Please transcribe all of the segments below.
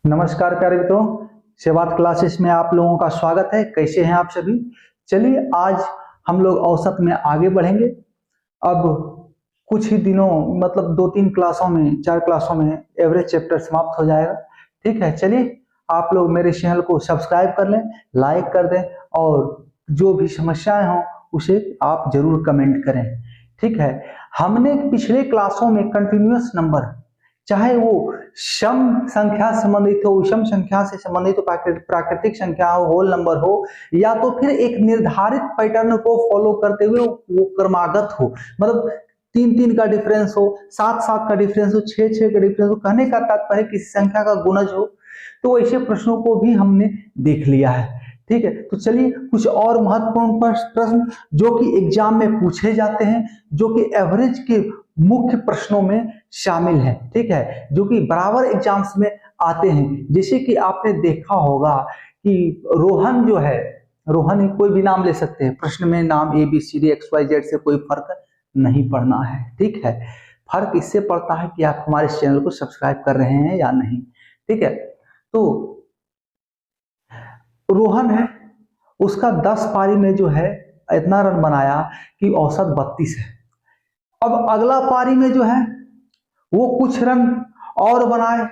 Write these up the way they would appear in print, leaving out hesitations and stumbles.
नमस्कार प्यारे मित्रों, सेवात क्लासेस में आप लोगों का स्वागत है। कैसे हैं आप सभी? चलिए आज हम लोग औसत में आगे बढ़ेंगे। अब कुछ ही दिनों मतलब 2-3 क्लासों में 4 क्लासों में एवरेज चैप्टर समाप्त हो जाएगा। ठीक है, चलिए आप लोग मेरे चैनल को सब्सक्राइब कर लें, लाइक कर दें और जो भी समस्याएं हों उसे आप जरूर कमेंट करें। ठीक है, हमने पिछले क्लासों में कंटिन्यूअस नंबर, चाहे वो सम संख्या से संबंधित हो, विषम संख्या से संबंधित हो, प्राकृतिक संख्या हो, होल नंबर हो, या तो फिर एक निर्धारित पैटर्न को फॉलो करते हुए वो क्रमागत हो, मतलब 3-3 का डिफरेंस हो, 7-7 का डिफरेंस हो, 6-6 का डिफरेंस हो, कहने का तात्पर्य किसी संख्या का गुणज हो। तो ऐसे प्रश्नों को भी हमने देख लिया है। ठीक है, तो चलिए कुछ और महत्वपूर्ण प्रश्न जो कि एग्जाम में पूछे जाते हैं, जो कि एवरेज के मुख्य प्रश्नों में शामिल है। ठीक है, जो कि बराबर एग्जाम्स में आते हैं। जैसे कि आपने देखा होगा कि रोहन जो है, रोहन कोई भी नाम ले सकते हैं, प्रश्न में नाम ABCD XYZ से कोई फर्क नहीं पड़ना है। ठीक है, फर्क इससे पड़ता है कि आप हमारे चैनल को सब्सक्राइब कर रहे हैं या नहीं। ठीक है, तो रोहन है, उसका 10 पारी में जो है इतना रन बनाया कि औसत 32 है। अब अगला पारी में जो है वो कुछ रन और बनाए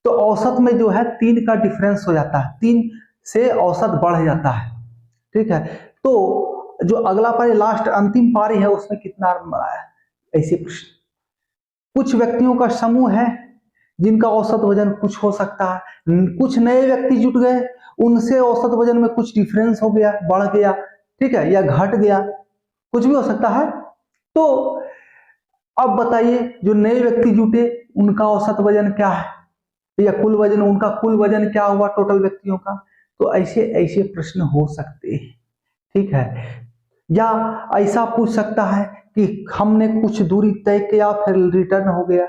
तो औसत में जो है 3 का डिफरेंस हो जाता है, 3 से औसत बढ़ जाता है। ठीक है, तो जो अगला पारी लास्ट अंतिम पारी है उसमें कितना रन बनाया, ऐसे प्रश्न। कुछ व्यक्तियों का समूह है जिनका औसत वजन कुछ हो सकता है, कुछ नए व्यक्ति जुट गए, उनसे औसत वजन में कुछ डिफरेंस हो गया, बढ़ गया, ठीक है, या घट गया, कुछ भी हो सकता है। तो अब बताइए जो नए व्यक्ति जुटे उनका औसत वजन क्या है, या कुल वजन, उनका कुल वजन क्या हुआ टोटल व्यक्तियों का। तो ऐसे ऐसे प्रश्न हो सकते हैं। ठीक है, या ऐसा पूछ सकता है कि हमने कुछ दूरी तय किया फिर रिटर्न हो गया।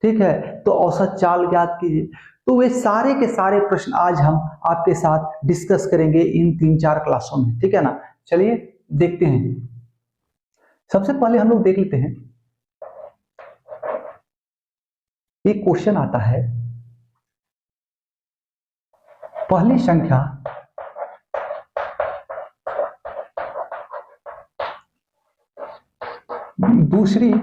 ठीक है, तो औसत चाल ज्ञात कीजिए। तो वे सारे के सारे प्रश्न आज हम आपके साथ डिस्कस करेंगे इन 3-4 क्लासों में। ठीक है ना, चलिए देखते हैं। सबसे पहले हम लोग देख लेते हैं, एक क्वेश्चन आता है, पहली संख्या दूसरी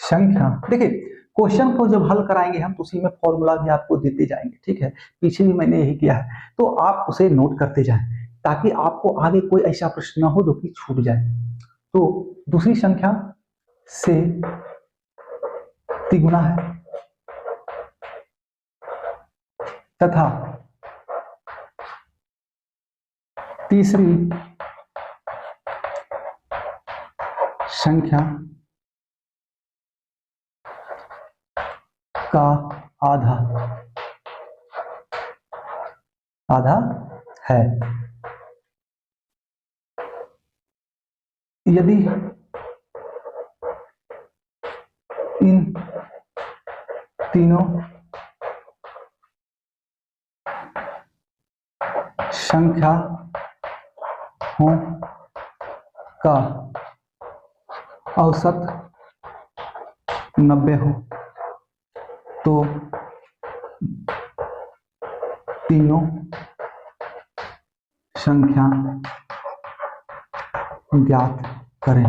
संख्या। देखिए क्वेश्चन को जब हल कराएंगे हम तो उसी में फॉर्मूला भी आपको देते जाएंगे। ठीक है, पीछे भी मैंने यही किया है, तो आप उसे नोट करते जाएं ताकि आपको आगे कोई ऐसा प्रश्न ना हो जो कि छूट जाए। तो दूसरी संख्या से तिगुना है तथा तीसरी संख्या का आधा आधा है। यदि इन तीनों संख्याओं का औसत 90 हो तो तीनों संख्या ज्ञात करें।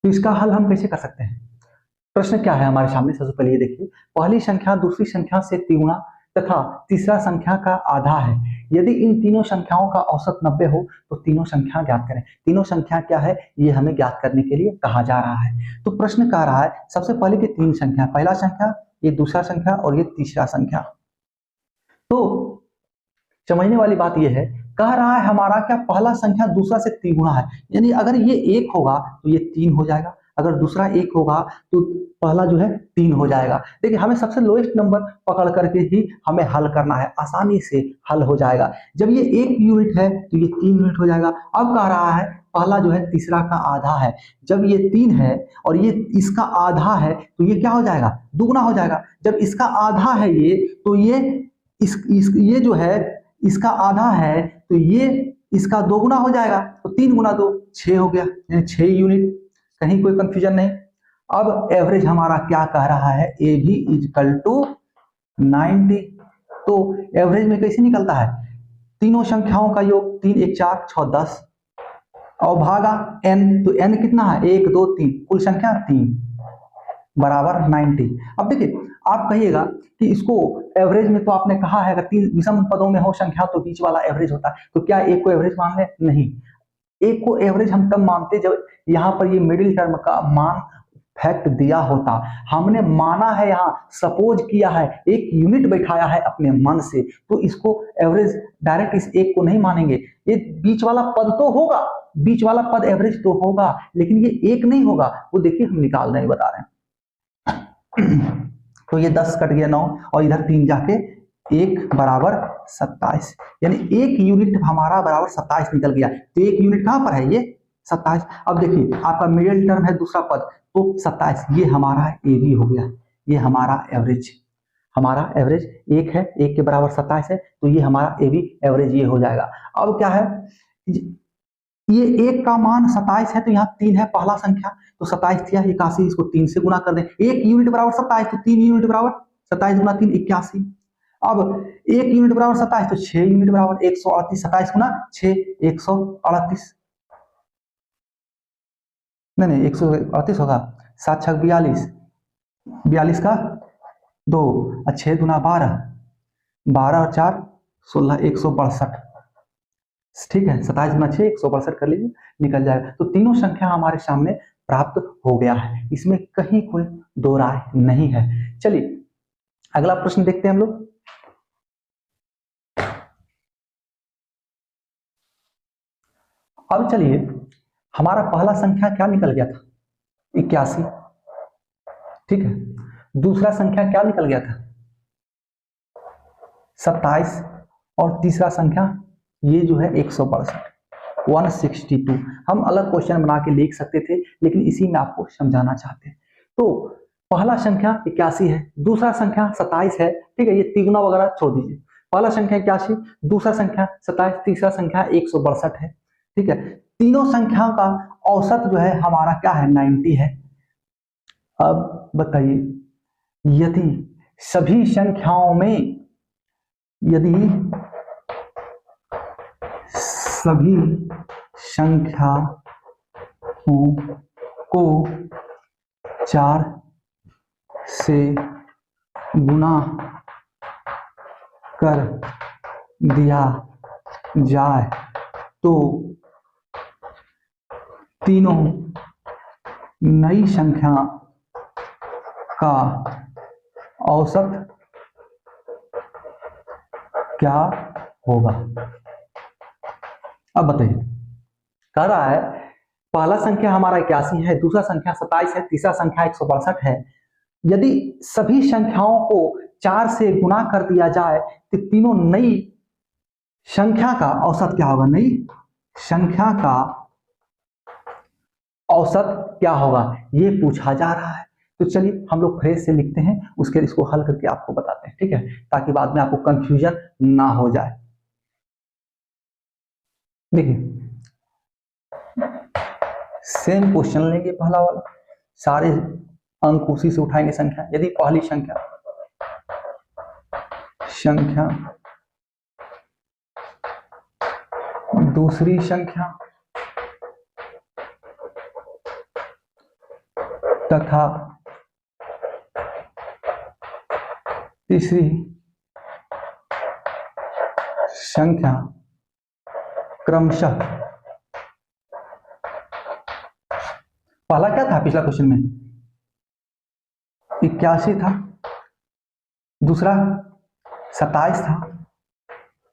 तो इसका हल हम कैसे कर सकते हैं? प्रश्न क्या है हमारे सामने, सबसे पहले ये देखिए, पहली संख्या दूसरी संख्या से तिगुना तथा तीसरा संख्या का आधा है। यदि इन तीनों संख्याओं का औसत 90 हो तो तीनों संख्या ज्ञात करें। तीनों संख्या क्या है ये हमें ज्ञात करने के लिए कहा जा रहा है। तो प्रश्न कह रहा है सबसे पहले की 3 संख्या, पहला संख्या, ये दूसरा संख्या और ये तीसरा संख्या। तो समझने वाली बात यह है, कह रहा है हमारा क्या पहला संख्या दूसरा से तिगुना है, यानी अगर ये 1 होगा तो ये 3 हो जाएगा, अगर दूसरा 1 होगा तो पहला जो है 3 हो जाएगा। देखिए हमें सबसे लोएस्ट नंबर पकड़ करके ही हमें हल करना है, आसानी से हल हो जाएगा। जब ये 1 यूनिट है तो ये 3 यूनिट हो जाएगा। अब कह रहा है पहला जो है तीसरा का आधा है, जब ये 3 है और ये इसका आधा है तो ये क्या हो जाएगा, दुगना हो जाएगा। जब इसका आधा है ये तो ये ये जो है इसका आधा है तो ये इसका दोगुना हो जाएगा, तो 3 गुना 2 6 हो गया, यानी 6 यूनिट। कहीं कोई कंफ्यूजन नहीं। अब एवरेज हमारा क्या कह रहा है, ए बी इजकल टू 90। तो एवरेज में कैसे निकलता है, तीनों संख्याओं का योग, 3 1 4 6 10 और भागा n, तो n कितना है 1 2 3, कुल संख्या 3 बराबर 90। अब देखिए आप कहिएगा कि इसको एवरेज में तो आपने कहा है अगर तीन विषम पदों में हो संख्या तो बीच वाला एवरेज होता है, तो क्या एक को एवरेज मान ले, नहीं, एक को एवरेज हम तब मानते जब यहाँ पर ये मिडिल टर्म का मान फैक्ट दिया होता। हमने माना है, यहाँ सपोज किया है, एक यूनिट बैठाया है अपने मन से, तो इसको एवरेज डायरेक्ट इस एक को नहीं मानेंगे। ये बीच वाला पद तो होगा, बीच वाला पद एवरेज तो होगा, लेकिन ये एक नहीं होगा, वो देखिए हम निकाल रहे हैं, बता रहे हैं। तो ये 10 कट गया 9 और इधर 3 जाके 1 बराबर 27, यानी एक यूनिट हमारा बराबर 27 निकल गया। तो एक यूनिट कहां पर है, ये 27। अब देखिए आपका मिडिल टर्म है दूसरा पद, तो 27 ये हमारा ए बी हो गया, ये हमारा एवरेज, हमारा एवरेज एक है, एक के बराबर 27 है, तो ये हमारा ए बी एवरेज ये हो जाएगा। अब क्या है, ये एक का मान 27 है, तो यहाँ 3 है पहला संख्या, तो 27 दिया 81, इसको 3 से गुना कर दें, एक यूनिट बराबर 27, तो 3 यूनिट बराबर 27 गुना 3 81। अब एक यूनिट बराबर 27, तो 6 यूनिट बराबर 138, 27 गुना 6 138, नहीं 138 होगा, 7 6 42, 42 का 2, 6 गुना 12, 12 और 4 16, 162, ठीक है, 27 गुना 6 162 कर लीजिए, निकल जाएगा। तो तीनों संख्या हमारे सामने प्राप्त हो गया है, इसमें कहीं कोई दो राय नहीं है। चलिए अगला प्रश्न देखते हैं हम लोग। अब चलिए हमारा पहला संख्या क्या निकल गया था, 81, ठीक है। दूसरा संख्या क्या निकल गया था, 27, और तीसरा संख्या ये जो है 162, 162। हम अलग क्वेश्चन बना के लिख सकते थे, लेकिन इसी में आपको समझाना चाहते हैं। तो पहला संख्या 81 है, दूसरा संख्या 27 है, ठीक है, ये तिगुना वगैरह छोड़ दीजिए। पहला संख्या 81, दूसरा संख्या 27, तीसरा संख्या 162 है, ठीक है। तीनों संख्याओं का औसत जो है हमारा क्या है, 90 है। अब बताइए यदि सभी संख्याओं में, यदि सभी संख्याओं को 4 से गुना कर दिया जाए तो तीनों नई संख्या का औसत क्या होगा। अब बताइए, कह रहा है पहला संख्या हमारा 81 है, दूसरा संख्या 27 है, तीसरा संख्या 162 है। यदि सभी संख्याओं को 4 से गुना कर दिया जाए तो तीनों नई संख्या का औसत क्या होगा, नई संख्या का औसत क्या होगा, ये पूछा जा रहा है। तो चलिए हम लोग फ्रेज से लिखते हैं, उसके इसको हल करके आपको बताते हैं, ठीक है, ताकि बाद में आपको कंफ्यूजन ना हो जाए। देखिए सेम क्वेश्चन लेंगे, पहला वाला सारे अंक उसी से उठाएंगे संख्या। यदि पहली संख्या दूसरी संख्या तथा तीसरी संख्या क्रमशः, पहला क्या था पिछला क्वेश्चन में, 81 था, दूसरा 27 था,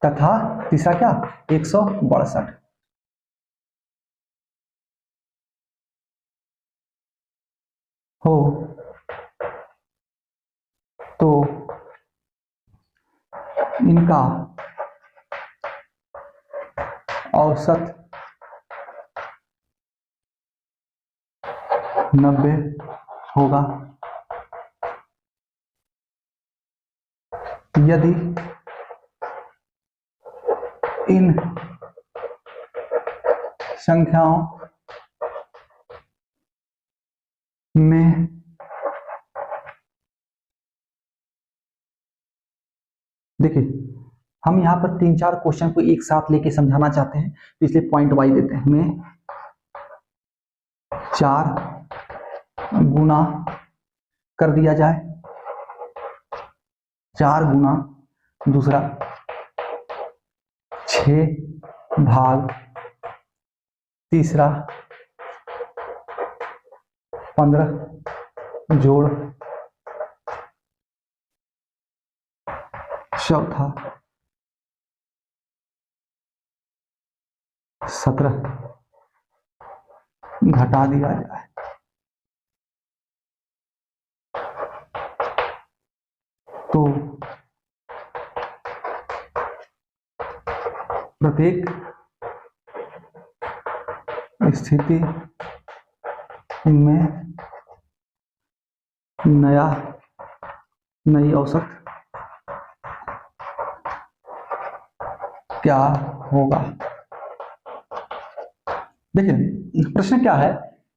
तथा तीसरा क्या 162। हो तो इनका औसत 90 होगा। यदि इन संख्याओं में देखिए हम यहाँ पर 3-4 क्वेश्चन को एक साथ लेके समझाना चाहते हैं, तो इसलिए पॉइंट वाइज देते हैं। हमें 4 गुना कर दिया जाए, 4 गुना, दूसरा 6 भाग, तीसरा 15 जोड़, चौथा 17 घटा दिया जाए। तो प्रत्येक स्थिति में नई औसत क्या होगा। देखिए प्रश्न क्या है,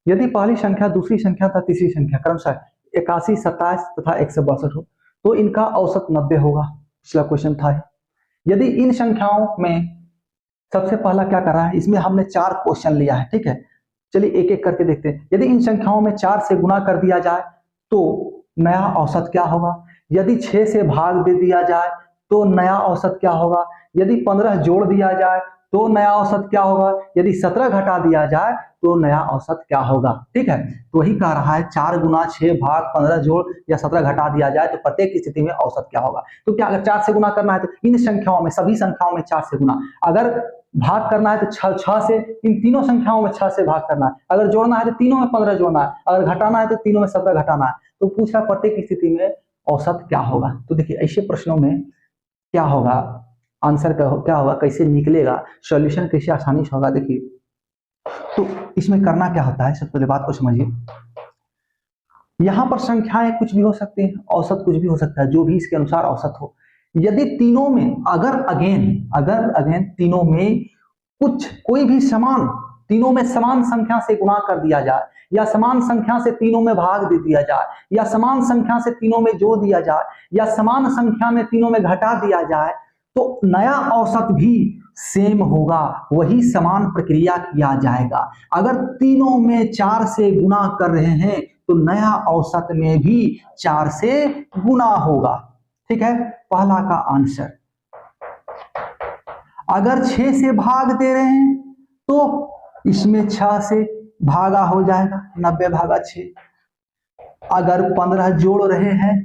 यदि पहली संख्या, दूसरी संख्या तथा तीसरी संख्या क्रमशः 81, 27 तथा 162 हो तो इनका औसत 90 होगा। पिछला क्वेश्चन था। यदि इन संख्याओं में सबसे पहला क्या कर रहा है, इसमें हमने 4 क्वेश्चन लिया है, ठीक है। चलिए एक एक करके देखते हैं। यदि इन संख्याओं में 4 से गुना कर दिया जाए तो नया औसत क्या होगा। यदि 6 से भाग दे दिया जाए तो नया औसत क्या होगा। यदि 15 जोड़ दिया जाए तो नया औसत क्या होगा। यदि 17 घटा दिया जाए तो नया औसत क्या होगा। ठीक है, तो वही कह रहा है 4 गुना 6 भाग 15 जोड़ या 17 घटा दिया जाए तो प्रत्येक स्थिति में औसत क्या होगा। तो क्या अगर 4 से गुना करना है तो इन संख्याओं में, सभी संख्याओं में 4 से गुना, अगर भाग करना है तो 6 से, इन तीनों संख्याओं में 6 से भाग करना है, अगर जोड़ना है तो तीनों में 15 जोड़ना है, अगर घटाना है तो तीनों में 17 घटाना है। तो पूछ रहा प्रत्येक स्थिति में औसत क्या होगा। तो देखिए ऐसे प्रश्नों में क्या होगा, आंसर क्या होगा, कैसे निकलेगा, सॉल्यूशन कैसे आसानी से होगा। देखिए तो इसमें करना क्या होता है, सबसे पहले बात को समझिए। यहां पर संख्याएं कुछ भी हो सकती हैं, औसत कुछ भी हो सकता है, जो भी इसके अनुसार औसत हो। यदि तीनों में अगर अगेन तीनों में कोई भी समान, तीनों में समान संख्या से गुणा कर दिया जाए, या समान संख्या से तीनों में भाग दे दिया जाए, या समान संख्या से तीनों में जोड़ दिया जाए, या समान संख्या में तीनों में घटा दिया जाए, तो नया औसत भी सेम होगा, वही समान प्रक्रिया किया जाएगा। अगर तीनों में 4 से गुना कर रहे हैं तो नया औसत में भी 4 से गुना होगा। ठीक है, पहला का आंसर। अगर 6 से भाग दे रहे हैं तो इसमें 6 से भागा हो जाएगा, 90 भागा 6। अगर 15 जोड़ रहे हैं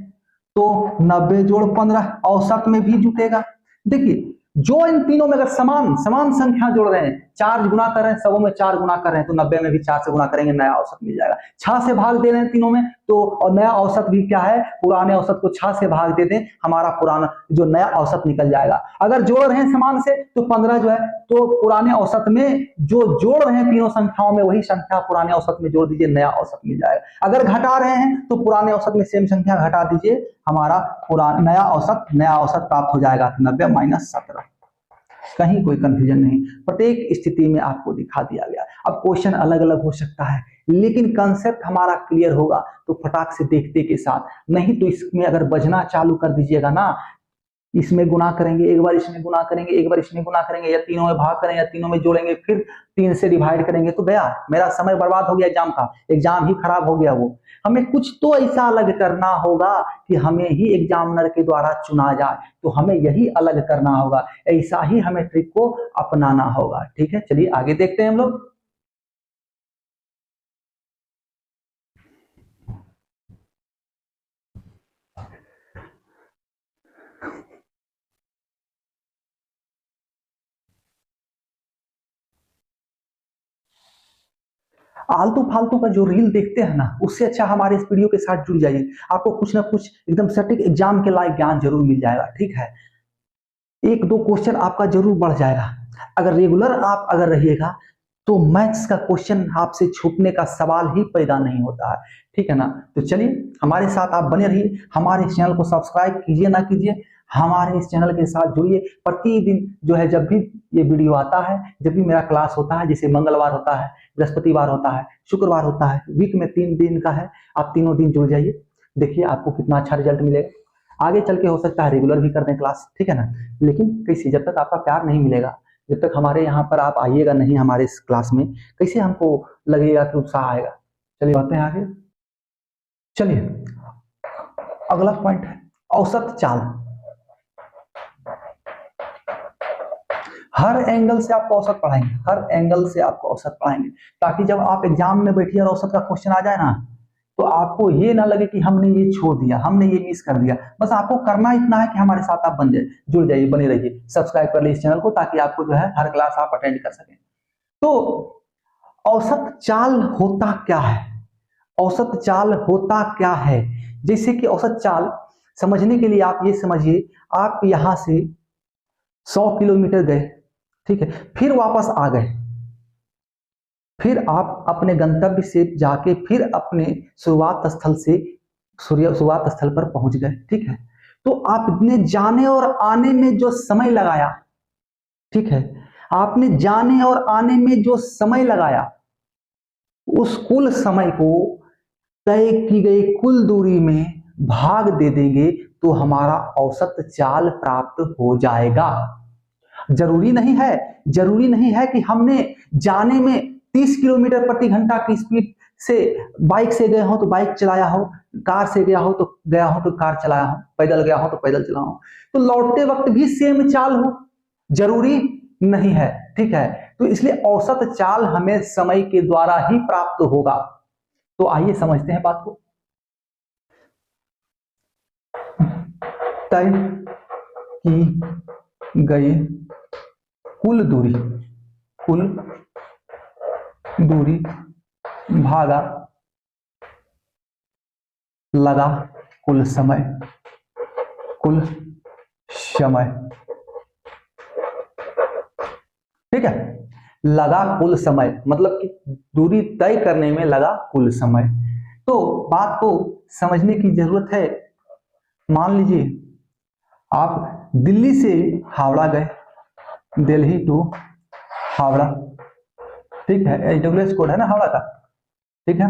तो 90 जोड़ 15 औसत में भी जुटेगा। देखिए जो इन तीनों में अगर समान संख्या जोड़ रहे हैं, 4 गुना कर रहे हैं, सबों में 4 गुना कर रहे हैं, तो 90 में भी 4 से गुना करेंगे, नया औसत मिल जाएगा। 6 से भाग दे रहे हैं तीनों में तो, और नया औसत भी क्या है, पुराने औसत को 6 से भाग दे दें, हमारा पुराना जो नया औसत निकल जाएगा। अगर जोड़ रहे हैं समान से तो 15 जो है, तो पुराने औसत में जो जोड़ रहे हैं तीनों संख्याओं में वही संख्या पुराने औसत में जोड़ दीजिए, नया औसत मिल जाएगा। अगर घटा रहे हैं तो पुराने औसत में सेम संख्या घटा दीजिए, हमारा पुराना नया औसत प्राप्त हो जाएगा, 90 माइनस 17। कहीं कोई कंफ्यूजन नहीं, प्रत्येक स्थिति में आपको दिखा दिया गया। अब क्वेश्चन अलग अलग हो सकता है, लेकिन कंसेप्ट हमारा क्लियर होगा तो फटाक से देखते के साथ, नहीं तो इसमें अगर बजना चालू कर दीजिएगा ना, इसमें गुना करेंगे, एक बार इसमें गुना करेंगे, एक बार इसमें गुना करेंगे, या तीनों में भाग करेंगे, या तीनों में जोड़ेंगे, फिर 3 से डिवाइड करेंगे, तो गया मेरा समय बर्बाद हो गया, एग्जाम का, एग्जाम ही खराब हो गया। वो हमें कुछ तो ऐसा अलग करना होगा कि हमें ही एग्जामिनर के द्वारा चुना जाए, तो हमें यही अलग करना होगा, ऐसा ही हमें ट्रिक को अपनाना होगा। ठीक है, चलिए आगे देखते हैं हम लोग। आलतू फालतू का जो रील देखते हैं ना, उससे अच्छा हमारे इस वीडियो के साथ जुड़ जाइए, आपको कुछ ना कुछ एकदम सटीक एग्जाम के लायक ज्ञान जरूर मिल जाएगा। ठीक है, 1-2 क्वेश्चन आपका जरूर बढ़ जाएगा। अगर रेगुलर आप अगर रहिएगा तो मैथ्स का क्वेश्चन आपसे छूटने का सवाल ही पैदा नहीं होता है। ठीक है ना, तो चलिए हमारे साथ आप बने रहिए, हमारे इस चैनल को सब्सक्राइब कीजिए ना कीजिए, हमारे इस चैनल के साथ जुड़िए। प्रतिदिन जो है, जब भी ये वीडियो आता है, जब भी मेरा क्लास होता है, जैसे मंगलवार होता है, बृहस्पतिवार होता है, शुक्रवार होता है, वीक में 3 दिन का है, आप तीनों दिन जुड़ जाइए, देखिए आपको कितना अच्छा रिजल्ट मिलेगा। आगे चल के हो सकता है रेगुलर भी कर दें क्लास, ठीक है ना। लेकिन कैसे, जब तक आपका प्यार नहीं मिलेगा, जब तक हमारे यहाँ पर आप आइएगा नहीं हमारे इस क्लास में, कैसे हमको लगेगा कि उत्साह आएगा। चलिए बढ़ते हैं आगे। चलिए अगला पॉइंट है औसत चाल। हर एंगल से आपको औसत पढ़ाएंगे, हर एंगल से आपको औसत पढ़ाएंगे, ताकि जब आप एग्जाम में बैठिए और औसत का क्वेश्चन आ जाए ना, तो आपको ये ना लगे कि हमने ये छोड़ दिया, हमने ये मिस कर दिया। बस आपको करना इतना है कि हमारे साथ आप बन जाए, जुड़ जाइए, बने रहिए, सब्सक्राइब कर लीजिए इस चैनल को, ताकि आपको जो है हर क्लास आप अटेंड कर सकें। तो औसत चाल होता क्या है, औसत चाल होता क्या है? जैसे कि औसत चाल समझने के लिए आप ये समझिए, आप यहां से 100 किलोमीटर गए, ठीक है, फिर वापस आ गए, फिर आप अपने गंतव्य से जाके फिर अपने शुरुआत स्थल से शुरुआत स्थल पर पहुंच गए, ठीक है। तो आपने जाने और आने में जो समय लगाया, ठीक है, आपने जाने और आने में जो समय लगाया, उस कुल समय को तय की गई कुल दूरी में भाग दे देंगे तो हमारा औसत चाल प्राप्त हो जाएगा। जरूरी नहीं है कि हमने जाने में 30 किलोमीटर प्रति घंटा की स्पीड से बाइक से गए हो तो बाइक चलाया हो, कार से गया हो तो कार चलाया हो, पैदल गया हो तो पैदल चलाया हो, तो लौटते वक्त भी सेम चाल हो, जरूरी नहीं है, ठीक है। तो इसलिए औसत चाल हमें समय के द्वारा ही प्राप्त होगा। तो आइए समझते हैं बात को। तय की गई कुल दूरी भागा लगा कुल समय, ठीक है। लगा कुल समय मतलब कि दूरी तय करने में लगा कुल समय। तो बात को समझने की जरूरत है। मान लीजिए आप दिल्ली से हावड़ा गए, दिल्ली टू हावड़ा, ठीक है, एडब्ल्यूएस कोड है ना हावड़ा का, ठीक है।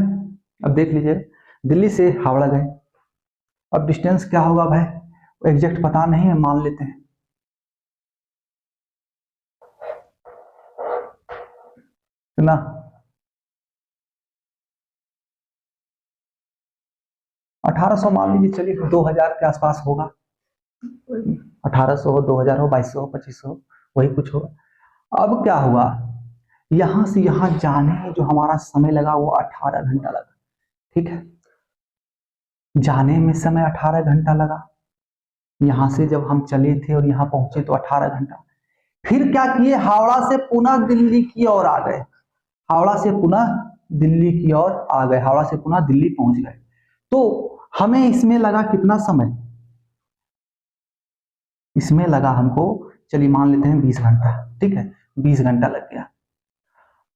अब देख लीजिए दिल्ली से हावड़ा गए, अब डिस्टेंस क्या होगा भाई एग्जैक्ट पता नहीं है, मान लेते हैं ना 1800 मान लीजिए, चलिए 2000 के आसपास होगा, 1800 हो, 2000 हो, 2200 हो, 2500 वही कुछ होगा। अब क्या हुआ, यहां से यहां जाने में जो हमारा समय लगा वो 18 घंटा लगा, ठीक है। जाने में समय 18 घंटा लगा, यहां से जब हम चले थे और यहां पहुंचे तो 18 घंटा। फिर क्या किए, हावड़ा से पुनः दिल्ली की ओर आ गए, हावड़ा से पुनः दिल्ली की ओर आ गए, हावड़ा से पुनः दिल्ली पहुंच गए। तो हमें इसमें लगा कितना समय, इसमें लगा हमको, चलिए मान लेते हैं 20 घंटा, ठीक है, 20 घंटा लग गया।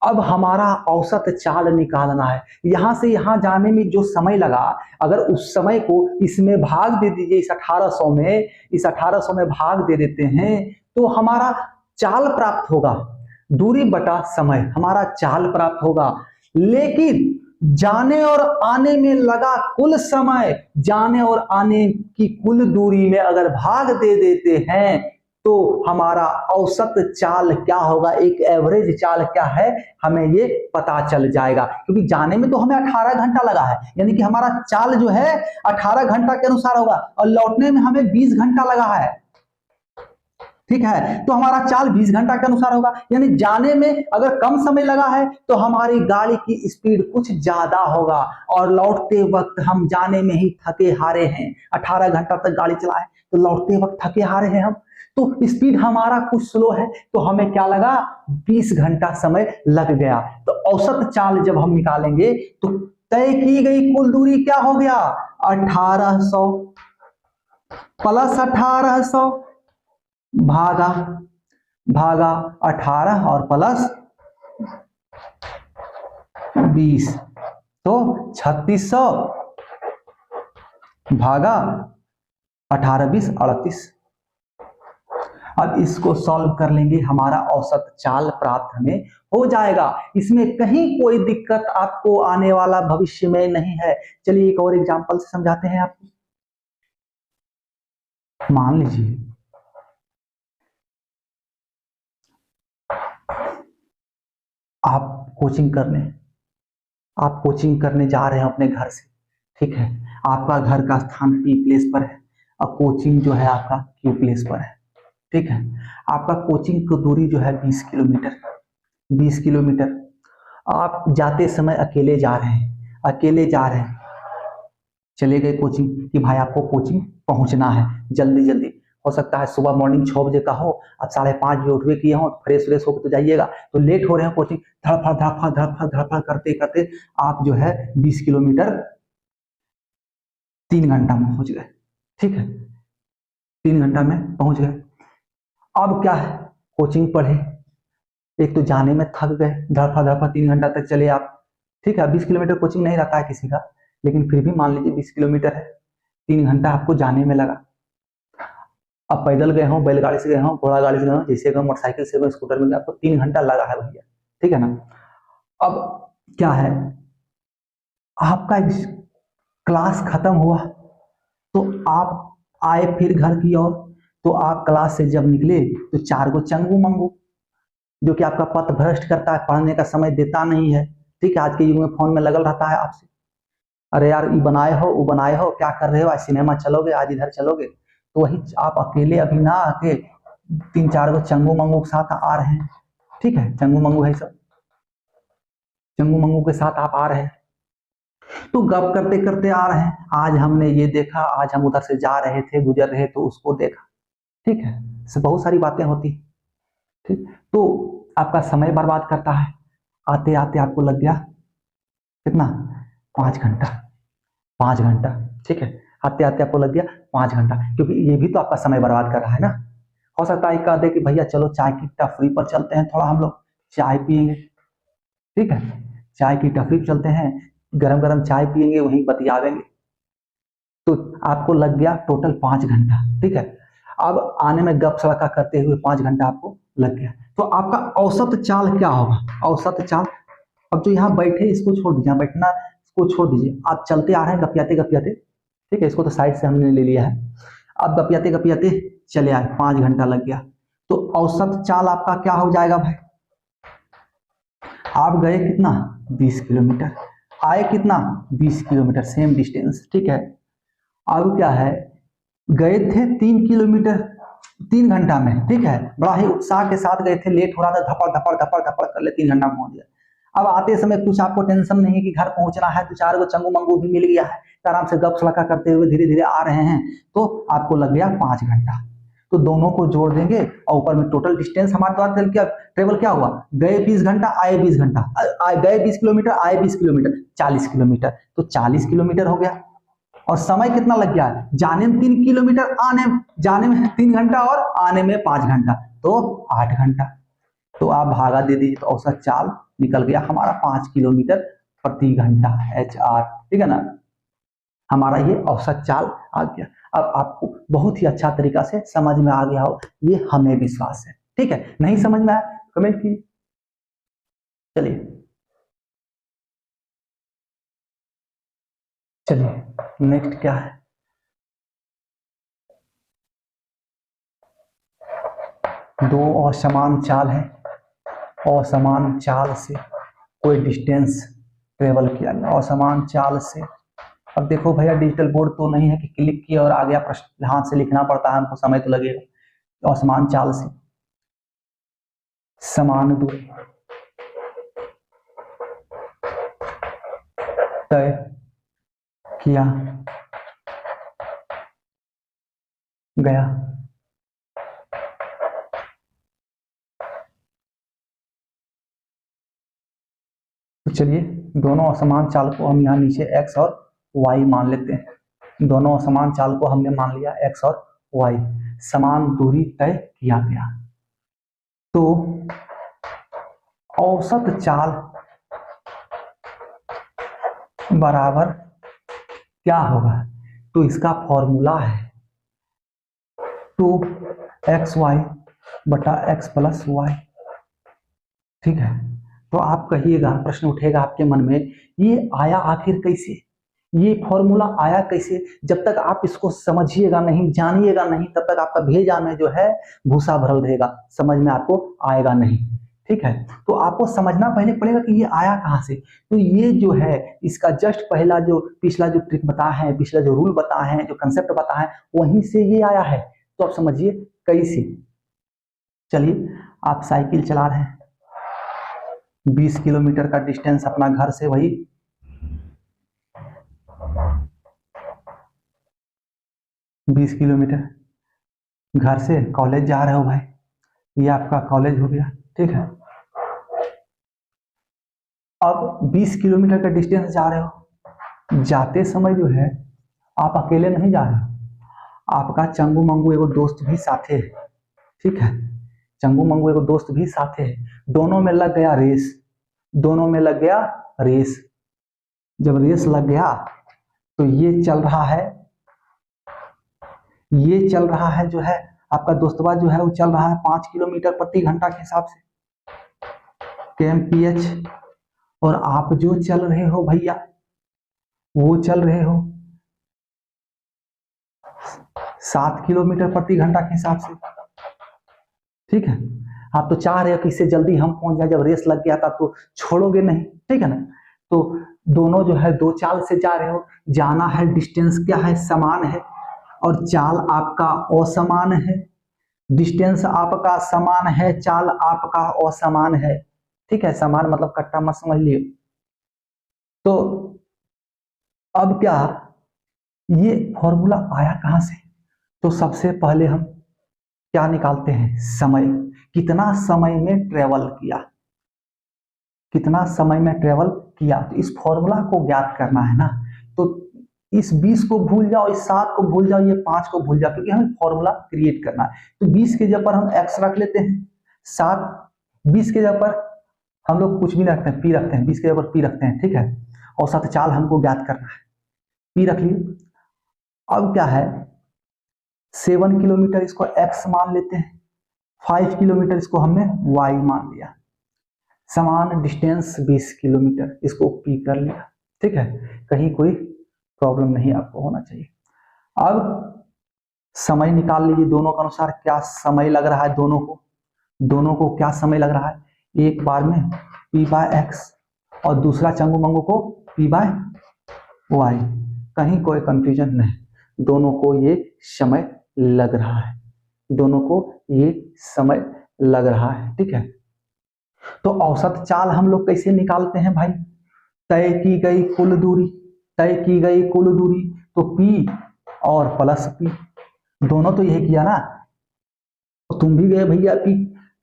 अब हमारा औसत चाल निकालना है, यहां से यहां जाने में जो समय लगा, अगर उस समय को इसमें भाग दे दीजिए, इस 1800 में, इस 1800 में भाग दे देते हैं तो हमारा चाल प्राप्त होगा, दूरी बटा समय हमारा चाल प्राप्त होगा। लेकिन जाने और आने में लगा कुल समय, जाने और आने की कुल दूरी में अगर भाग दे देते हैं तो हमारा औसत चाल क्या होगा, एक एवरेज चाल क्या है, हमें ये पता चल जाएगा। क्योंकि जाने में तो हमें 18 घंटा लगा है, यानी कि हमारा चाल जो है 18 घंटा के अनुसार होगा, और लौटने में हमें 20 घंटा लगा है, ठीक है। तो हमारा चाल 20 घंटा के अनुसार होगा, यानी जाने में अगर कम समय लगा है तो हमारी गाड़ी की स्पीड कुछ ज्यादा होगा, और लौटते वक्त हम जाने में ही थके हारे हैं, 18 घंटा तक गाड़ी चलाए तो लौटते वक्त थके हारे हैं हम, तो स्पीड हमारा कुछ स्लो है, तो हमें क्या लगा 20 घंटा समय लग गया। तो औसत चाल जब हम निकालेंगे तो तय की गई कुल दूरी क्या हो गया, 1800 प्लस 1800 भागा 18 और प्लस 20 तो 3600 भागा 18 20 38। अब इसको सॉल्व कर लेंगे, हमारा औसत चाल प्राप्त हमें हो जाएगा, इसमें कहीं कोई दिक्कत आपको आने वाला भविष्य में नहीं है। चलिए एक और एग्जांपल से समझाते हैं आपको। मान लीजिए आप कोचिंग करने जा रहे हैं अपने घर से, ठीक है। आपका घर का स्थान पी प्लेस पर है और कोचिंग जो है आपका क्यू प्लेस पर है, ठीक है। आपका कोचिंग की दूरी जो है 20 किलोमीटर, 20 किलोमीटर। आप जाते समय अकेले जा रहे हैं, चले गए कोचिंग कि भाई आपको कोचिंग पहुंचना है जल्दी जल्दी। हो सकता है सुबह मॉर्निंग 6 बजे का हो, आप 5:30 बजे उठवे किए हो, फ्रेश व्रेश होकर तो जाइएगा, तो लेट हो रहे हैं कोचिंग, धड़फड़ धड़फड़ धड़फड़ धड़फड़ करते करते आप जो है 20 किलोमीटर 3 घंटा में पहुंच गए, ठीक है। 3 घंटा में पहुंच गए। अब क्या है, कोचिंग पढ़े, एक तो जाने में थक गए, धड़फड़ धड़फड़ 3 घंटा तक चले आप, ठीक है। 20 किलोमीटर कोचिंग नहीं रहता है किसी का, लेकिन फिर भी मान लीजिए 20 किलोमीटर है, 3 घंटा आपको जाने में लगा। अब पैदल गए हो, बैलगाड़ी से गए हो, घोड़ा गाड़ी से गए हो, जैसे गए, मोटरसाइकिल से गए, स्कूटर में गए, आपको 3 घंटा लगा है भैया, ठीक है ना। अब क्या है, आपका क्लास खत्म हुआ तो आप आए फिर घर की ओर, तो आप क्लास से जब निकले तो 4 गो चंगू मंगू, जो कि आपका पथ भ्रष्ट करता है, पढ़ने का समय देता नहीं है, ठीक है। आज के युग में फोन में लगल रहता है आपसे, अरे यार ये बनाए हो, वो बनाए हो, क्या कर रहे हो, आज सिनेमा चलोगे, आज इधर चलोगे, तो वही आप अकेले अभी ना आके 3-4 गो चंगू मंगू के साथ आ रहे हैं, ठीक है। चंगू मंगू है सब, चंगू मंगू के साथ आप आ रहे हैं, तो गप करते करते आ रहे हैं, आज हमने ये देखा, आज हम उधर से जा रहे थे, गुजर रहे तो उसको देखा, ठीक है। बहुत सारी बातें होती, ठीक। तो आपका समय बर्बाद करता है, आते आते आपको लग गया कितना, 5 घंटा, 5 घंटा, ठीक है। आते आते आपको लग गया 5 घंटा, क्योंकि ये भी तो आपका समय बर्बाद कर रहा है ना। हो सकता है कह दे कि भैया चलो चाय की टपरी पर चलते हैं, थोड़ा हम लोग चाय पियेंगे, ठीक है। चाय की टपरी पर चलते हैं, गरम गरम चाय पियेंगे, वहीं बतियावेंगे, तो आपको लग गया टोटल 5 घंटा, ठीक है। अब आने में गप सड़का करते हुए 5 घंटा आपको लग गया, तो आपका औसत चाल क्या होगा, औसत चाल। अब जो यहाँ बैठे इसको छोड़ दीजिए, यहाँ बैठना इसको छोड़ दीजिए, आप चलते आ रहे हैं गपियाते गपियाते, ठीक है। इसको तो साइड से हमने ले लिया है, अब गपियाते गपियाते चले आए, 5 घंटा लग गया, तो औसत चाल आपका क्या हो जाएगा भाई, आप गए कितना 20 किलोमीटर, आए कितना 20 किलोमीटर, सेम डिस्टेंस, ठीक है। अब क्या है, गए थे 3 किलोमीटर 3 घंटा में, ठीक है, बड़ा ही उत्साह के साथ गए थे, लेट हो रहा था, धपड़ धपड़ धपड़ धपड़ कर ले 3 घंटा में पहुंच गया। अब आते समय कुछ आपको टेंशन नहीं है कि घर पहुंचना है, 2-4 गो चंगू मंगू भी मिल गया है, तो आराम से गप सड़का करते हुए धीरे धीरे आ रहे हैं, तो आपको लग गया 5 घंटा। तो दोनों को जोड़ देंगे और ऊपर में टोटल डिस्टेंस हमारे द्वारा ट्रेवल क्या हुआ, गए 20 घंटा, आए 20 घंटा, गए 20 किलोमीटर, आए 20 किलोमीटर, 40 किलोमीटर, तो 40 किलोमीटर हो गया। और समय कितना लग गया, जाने में 3 किलोमीटर, जाने में 3 घंटा और आने में 5 घंटा, तो 8 घंटा। तो आप भागा दे दीजिए, तो औसत चाल निकल गया हमारा 5 किलोमीटर प्रति घंटा, HR, ठीक है ना। हमारा ये औसत चाल आ गया। अब आपको बहुत ही अच्छा तरीका से समझ में आ गया हो, ये हमें विश्वास है, ठीक है। नहीं समझ में आया कमेंट कीजिए। चलिए नेक्स्ट क्या है, दो असमान चाल है, असमान चाल से कोई डिस्टेंस ट्रेवल किया गया, असमान चाल से। अब देखो भैया डिजिटल बोर्ड तो नहीं है कि क्लिक किया और आ गया प्रश्न, हाथ से लिखना पड़ता है, हमको समय तो लगेगा। असमान चाल से समान दूरी तय किया गया, तो चलिए दोनों असमान चाल को हम यहाँ नीचे x और y मान लेते हैं। दोनों असमान चाल को हमने मान लिया x और y, समान दूरी तय किया गया, तो औसत चाल बराबर क्या होगा, तो इसका फॉर्मूला है 2xy बटा x प्लस y, ठीक है। तो आप कहिएगा, प्रश्न उठेगा आपके मन में, ये आया आखिर कैसे, ये फॉर्मूला आया कैसे, जब तक आप इसको समझिएगा नहीं, जानिएगा नहीं, तब तक आपका भेजा में जो है भूसा भरल रहेगा, समझ में आपको आएगा नहीं। ठीक है, तो आपको समझना पहले पड़ेगा कि ये आया कहां से। तो ये जो है इसका जस्ट पहला जो पिछला जो ट्रिक बताया है, पिछला जो रूल बताया है, जो कंसेप्ट बताया है, वहीं से ये आया है। तो आप समझिए कैसे। चलिए, आप साइकिल चला रहे हैं, 20 किलोमीटर का डिस्टेंस अपना घर से, वही 20 किलोमीटर घर से कॉलेज जा रहे हो भाई, ये आपका कॉलेज हो गया। ठीक है, अब 20 किलोमीटर का डिस्टेंस जा रहे हो, जाते समय जो है आप अकेले नहीं जा रहे हो, आपका चंगू मंगू एगो दोस्त भी साथे है। ठीक है, चंगू मंगू एगो दोस्त भी साथे है, दोनों में लग गया रेस, दोनों में लग गया रेस। जब रेस लग गया तो ये चल रहा है, ये चल रहा है जो है आपका दोस्तवा जो है वो चल रहा है 5 किलोमीटर प्रति घंटा के हिसाब से kmph, और आप जो चल रहे हो भैया वो चल रहे हो 7 किलोमीटर प्रति घंटा के हिसाब से। ठीक है, आप तो चाह रहे हो कि इससे जल्दी हम पहुंच जाए, जब रेस लग गया था तो छोड़ोगे नहीं। ठीक है ना, तो दोनों जो है दो चाल से जा रहे हो, जाना है, डिस्टेंस क्या है समान है, और चाल आपका असमान है। डिस्टेंस आपका समान है, चाल आपका असमान है। ठीक है, समान मतलब कट्टा मत समझ लियो। तो अब क्या, ये फॉर्मूला आया कहां से। तो सबसे पहले हम क्या निकालते हैं, समय, कितना समय में ट्रेवल किया, कितना समय में ट्रेवल किया। तो इस फॉर्मूला को ज्ञात करना है ना। तो इस 20 को भूल जाओ, इस 7 को भूल जाओ, ये 5 को भूल जाओ, क्योंकि हमें फॉर्मूला क्रिएट करना है। तो 20 के जगह पर हम x रख लेते हैं, 7, 20 के जगह पर हम लोग कुछ भी रखते हैं, p रखते हैं, 20 के जगह पर p रखते हैं। ठीक है, और साथ चाल हमको ज्ञात करना है, p रख लिए। अब क्या है, 7 किलोमीटर इसको x मान लेते हैं, 5 किलोमीटर इसको हमने y मान लिया, समान डिस्टेंस 20 किलोमीटर, इसको p कर लिया। ठीक है, कहीं कोई प्रॉब्लम नहीं आपको होना चाहिए। अब समय निकाल लीजिए, दोनों के अनुसार क्या समय लग रहा है, दोनों को क्या समय लग रहा है। एक बार में p/x और दूसरा चंगू मंगू को p/y, कहीं कोई कंफ्यूजन नहीं, दोनों को ये समय लग रहा है, दोनों को ये समय लग रहा है। ठीक है, तो औसत चाल हम लोग कैसे निकालते हैं भाई, तय की गई कुल दूरी, तय की गई कुल दूरी, तो p और प्लस p, दोनों तो यही किया ना। तो तुम भी गए भैया p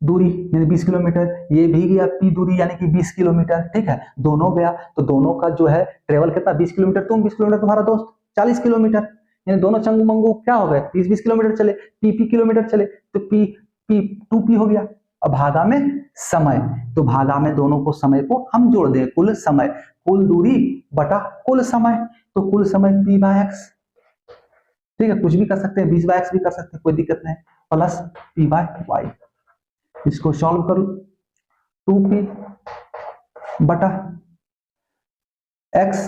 दूरी यानी 20 किलोमीटर, ये भी गया p दूरी यानी कि 20 किलोमीटर। ठीक है, दोनों गया, तो दोनों का जो है ट्रेवल कितना, 20 किलोमीटर तुम, 20 किलोमीटर तुम्हारा दोस्त, 40 किलोमीटर, यानी दोनों चंगू मंगू क्या हो गए, 20-20 किलोमीटर चले, p किलोमीटर चले, तो p p 2p हो गया। अब भागा में समय, तो भागा में दोनों को समय को हम जोड़ दें, कुल समय, कुल दूरी बटा कुल समय, तो कुल समय p/x। ठीक है, कुछ भी कर सकते हैं, 20/x भी कर सकते हैं, कोई दिक्कत नहीं, प्लस p/y। इसको सॉल्व करो, 2p बटा x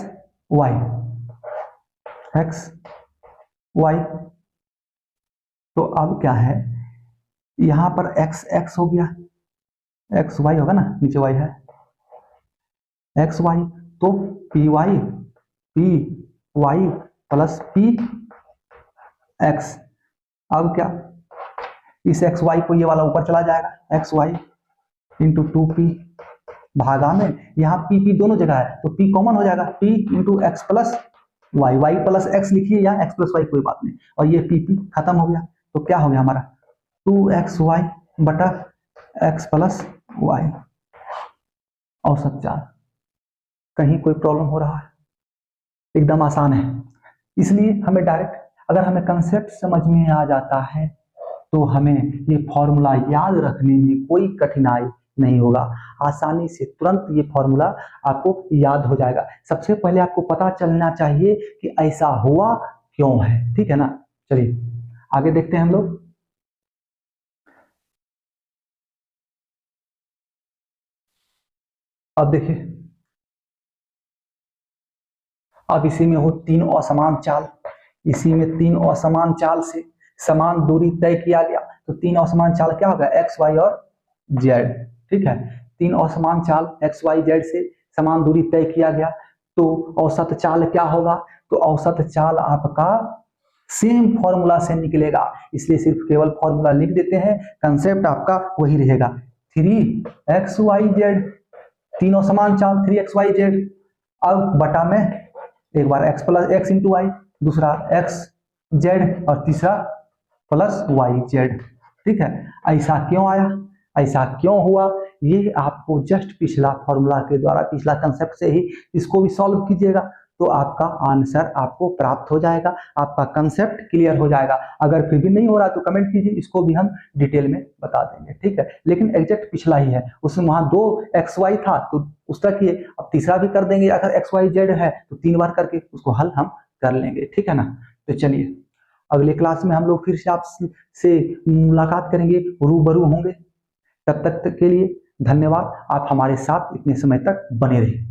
y, x y। तो अब क्या है, यहां पर x x हो गया, x y होगा ना, नीचे y है, x y, तो p y plus p x। अब क्या, इस एक्स वाई को ये वाला ऊपर चला जाएगा, एक्स वाई इंटू 2p, भागा में यहाँ पी पी दोनों जगह है तो p कॉमन हो जाएगा, p into x plus y, y plus x लिखिए या एक्स प्लस वाई कोई बात नहीं, और ये p p खत्म हो गया। तो क्या हो गया हमारा 2xy बटा एक्स प्लस वाई, औसत चाल। कहीं कोई प्रॉब्लम हो रहा है, एकदम आसान है। इसलिए हमें डायरेक्ट, अगर हमें कंसेप्ट समझ में आ जाता है तो हमें ये फॉर्मूला याद रखने में कोई कठिनाई नहीं होगा, आसानी से तुरंत ये फॉर्मूला आपको याद हो जाएगा। सबसे पहले आपको पता चलना चाहिए कि ऐसा हुआ क्यों है। ठीक है ना, चलिए आगे देखते हैं हम लोग। अब देखिए, अब इसी में हो तीन असमान चाल, इसी में तीन असमान चाल से समान दूरी तय किया गया, तो तीन असमान चाल क्या होगा, एक्स वाई और जेड। ठीक है, तीन असमान चाल एक्स वाई जेड से समान दूरी तय किया गया, तो औसत चाल क्या होगा, तो औसत चाल आपका सेम फॉर्मूला से निकलेगा, इसलिए सिर्फ केवल फॉर्मूला लिख देते हैं, कंसेप्ट आपका वही रहेगा, 3xyz, तीनों समान चाल 3xyz। अब बटा में एक बार x plus x into y, दूसरा x जेड और तीसरा प्लस वाई जेड। ठीक है, ऐसा क्यों आया, ऐसा क्यों हुआ, ये आपको जस्ट पिछला फॉर्मूला के द्वारा, पिछला कंसेप्ट से ही इसको भी सॉल्व कीजिएगा तो आपका आंसर आपको प्राप्त हो जाएगा, आपका कंसेप्ट क्लियर हो जाएगा। अगर फिर भी नहीं हो रहा तो कमेंट कीजिए, इसको भी हम डिटेल में बता देंगे। ठीक है, लेकिन एग्जैक्ट पिछला ही है, उसमें वहां 2xy था तो उस तक ही, अब तीसरा भी कर देंगे, अगर xyz है तो 3 बार करके उसको हल हम कर लेंगे। ठीक है ना, तो चलिए अगले क्लास में हम लोग फिर से आपसे मुलाकात करेंगे, रूबरू होंगे। तब तक के लिए धन्यवाद, आप हमारे साथ इतने समय तक बने रहे।